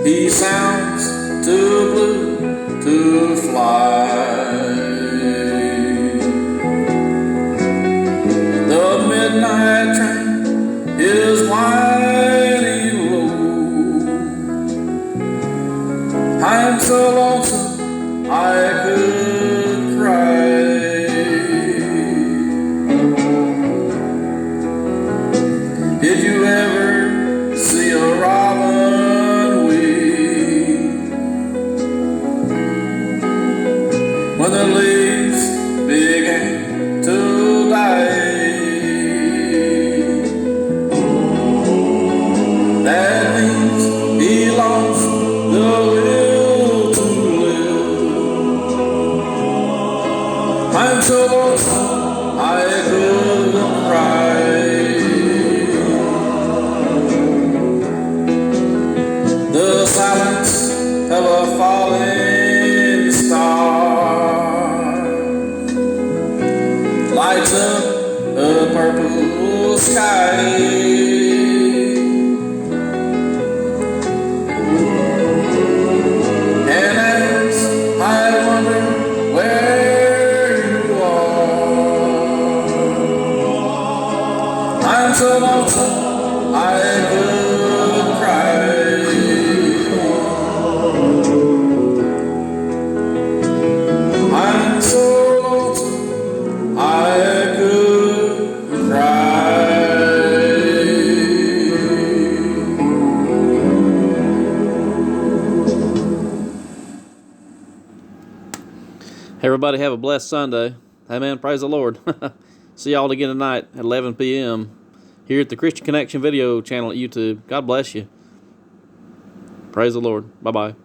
He sounds too blue to fly. The midnight train is winding low. I'm so lonesome I could cry. Did you ever see a robin weep when the leaves began to die? That means he lost the will to live. I'm so lonesome I couldn't cry. The silence of a falling star lights up a purple sky. And as I wonder where you are, I'm so lonesome I could cry. I'm so lonesome I could cry. Hey, everybody, have a blessed Sunday. Amen. Praise the Lord. See y'all again tonight at 11 p.m. here at the Christian Connection video channel at YouTube. God bless you. Praise the Lord. Bye-bye.